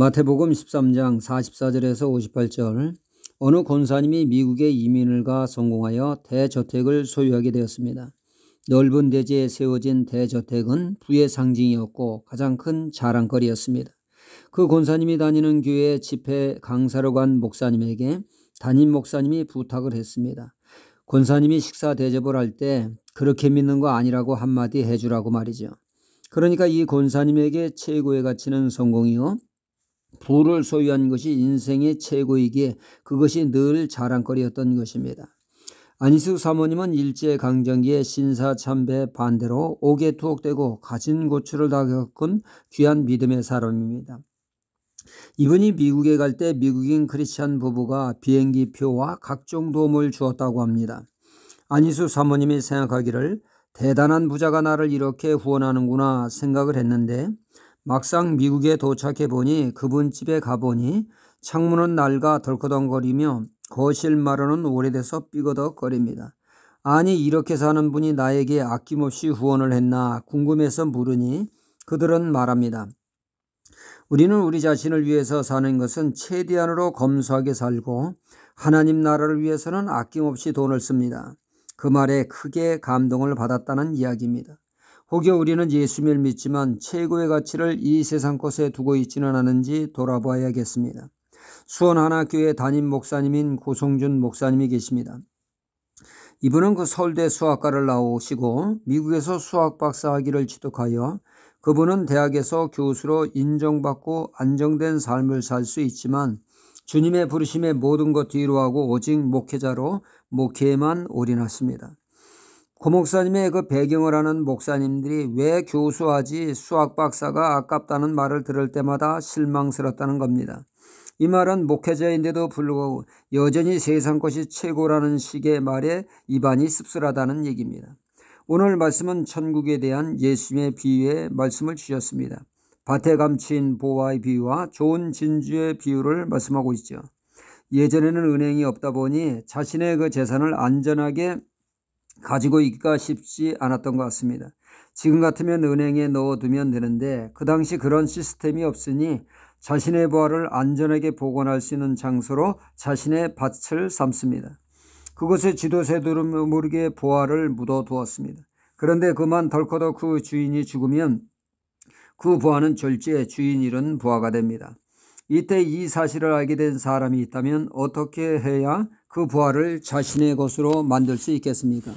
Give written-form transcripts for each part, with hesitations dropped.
마태복음 13장 44절에서 58절. 어느 권사님이 미국에 이민을 가 성공하여 대저택을 소유하게 되었습니다. 넓은 대지에 세워진 대저택은 부의 상징이었고 가장 큰 자랑거리였습니다. 그 권사님이 다니는 교회 집회 강사로 간 목사님에게 담임 목사님이 부탁을 했습니다. 권사님이 식사 대접을 할 때 그렇게 믿는 거 아니라고 한마디 해주라고 말이죠. 그러니까 이 권사님에게 최고의 가치는 성공이요, 부를 소유한 것이 인생의 최고이기에 그것이 늘 자랑거리였던 것입니다. 안희수 사모님은 일제강점기에 신사참배 반대로 옥에 투옥되고 가진 고초를 다 겪은 귀한 믿음의 사람입니다. 이분이 미국에 갈 때 미국인 크리스찬 부부가 비행기표와 각종 도움을 주었다고 합니다. 안희수 사모님이 생각하기를 대단한 부자가 나를 이렇게 후원하는구나 생각을 했는데, 막상 미국에 도착해 보니 그분 집에 가보니 창문은 낡아 덜커덩거리며 거실 마루는 오래돼서 삐거덕거립니다. 아니, 이렇게 사는 분이 나에게 아낌없이 후원을 했나 궁금해서 물으니 그들은 말합니다. 우리는 우리 자신을 위해서 사는 것은 최대한으로 검소하게 살고 하나님 나라를 위해서는 아낌없이 돈을 씁니다. 그 말에 크게 감동을 받았다는 이야기입니다. 혹여 우리는 예수님을 믿지만 최고의 가치를 이 세상 것에 두고 있지는 않은지 돌아봐야겠습니다. 수원하나교회 담임 목사님인 고성준 목사님이 계십니다. 이분은 그 서울대 수학과를 나오시고 미국에서 수학 박사 학위를 취득하여 그분은 대학에서 교수로 인정받고 안정된 삶을 살 수 있지만 주님의 부르심에 모든 것 뒤로 하고 오직 목회자로 목회에만 올인하십니다. 고 목사님의 그 배경을 아는 목사님들이 왜 교수하지 수학 박사가 아깝다는 말을 들을 때마다 실망스럽다는 겁니다. 이 말은 목회자인데도 불구하고 여전히 세상 것이 최고라는 식의 말에 입안이 씁쓸하다는 얘기입니다. 오늘 말씀은 천국에 대한 예수님의 비유의 말씀을 주셨습니다. 밭에 감추인 보화의 비유와 좋은 진주의 비유를 말씀하고 있죠. 예전에는 은행이 없다 보니 자신의 그 재산을 안전하게 가지고 있기가 쉽지 않았던 것 같습니다. 지금 같으면 은행에 넣어두면 되는데 그 당시 그런 시스템이 없으니 자신의 보화를 안전하게 보관할 수 있는 장소로 자신의 밭을 삼습니다. 그곳에 지도새도 모르게 보화를 묻어두었습니다. 그런데 그만 덜커덕 그 주인이 죽으면 그 보화는 졸지에 주인 잃은 보화가 됩니다. 이때 이 사실을 알게 된 사람이 있다면 어떻게 해야 그 보화를 자신의 것으로 만들 수 있겠습니까?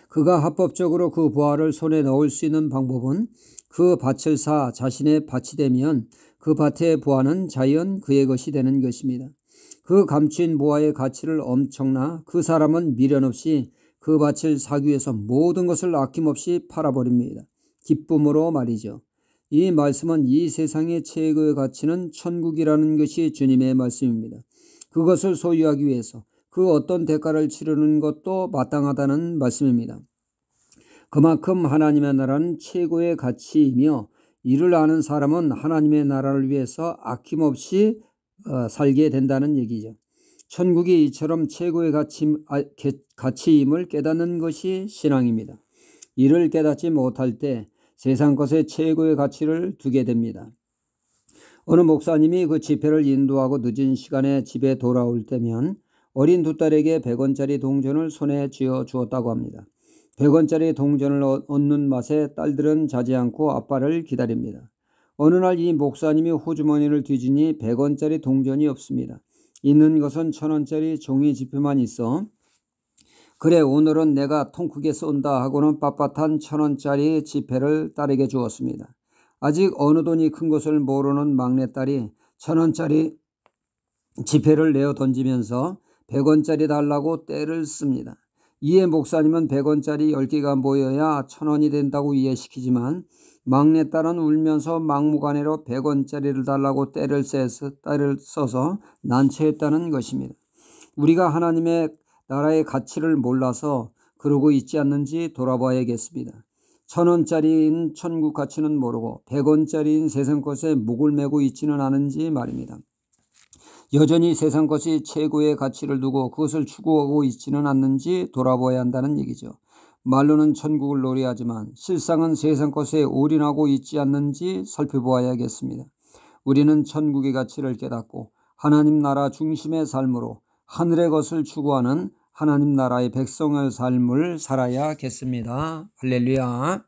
그가 합법적으로 그 보화를 손에 넣을 수 있는 방법은 그 밭을 사 자신의 밭이 되면 그 밭의 보화는 자연 그의 것이 되는 것입니다. 그 감추인 보화의 가치를 엄청나 그 사람은 미련 없이 그 밭을 사기 위해서 모든 것을 아낌없이 팔아버립니다. 기쁨으로 말이죠. 이 말씀은 이 세상의 최고의 가치는 천국이라는 것이 주님의 말씀입니다. 그것을 소유하기 위해서 그 어떤 대가를 치르는 것도 마땅하다는 말씀입니다. 그만큼 하나님의 나라는 최고의 가치이며 이를 아는 사람은 하나님의 나라를 위해서 아낌없이 살게 된다는 얘기죠. 천국이 이처럼 최고의 가치임을 깨닫는 것이 신앙입니다. 이를 깨닫지 못할 때 세상 것에 최고의 가치를 두게 됩니다. 어느 목사님이 그 집회를 인도하고 늦은 시간에 집에 돌아올 때면 어린 두 딸에게 100원짜리 동전을 손에 쥐어 주었다고 합니다. 100원짜리 동전을 얻는 맛에 딸들은 자지 않고 아빠를 기다립니다. 어느 날 이 목사님이 호주머니를 뒤지니 100원짜리 동전이 없습니다. 있는 것은 1000원짜리 종이 지폐만 있어 그래 오늘은 내가 통 크게 쏜다 하고는 빳빳한 1000원짜리 지폐를 딸에게 주었습니다. 아직 어느 돈이 큰 것을 모르는 막내딸이 1000원짜리 지폐를 내어 던지면서 100원짜리 달라고 떼를 씁니다. 이에 목사님은 100원짜리 10개가 모여야 1000원이 된다고 이해시키지만 막내딸은 울면서 막무가내로 100원짜리를 달라고 떼를 써서 난처했다는 것입니다. 우리가 하나님의 나라의 가치를 몰라서 그러고 있지 않는지 돌아봐야겠습니다. 1000원짜리인 천국 가치는 모르고 100원짜리인 세상 것에 목을 메고 있지는 않은지 말입니다. 여전히 세상 것이 최고의 가치를 두고 그것을 추구하고 있지는 않는지 돌아봐야 한다는 얘기죠. 말로는 천국을 노래하지만 실상은 세상 것에 올인하고 있지 않는지 살펴보아야겠습니다. 우리는 천국의 가치를 깨닫고 하나님 나라 중심의 삶으로 하늘의 것을 추구하는 하나님 나라의 백성의 삶을 살아야겠습니다. 할렐루야.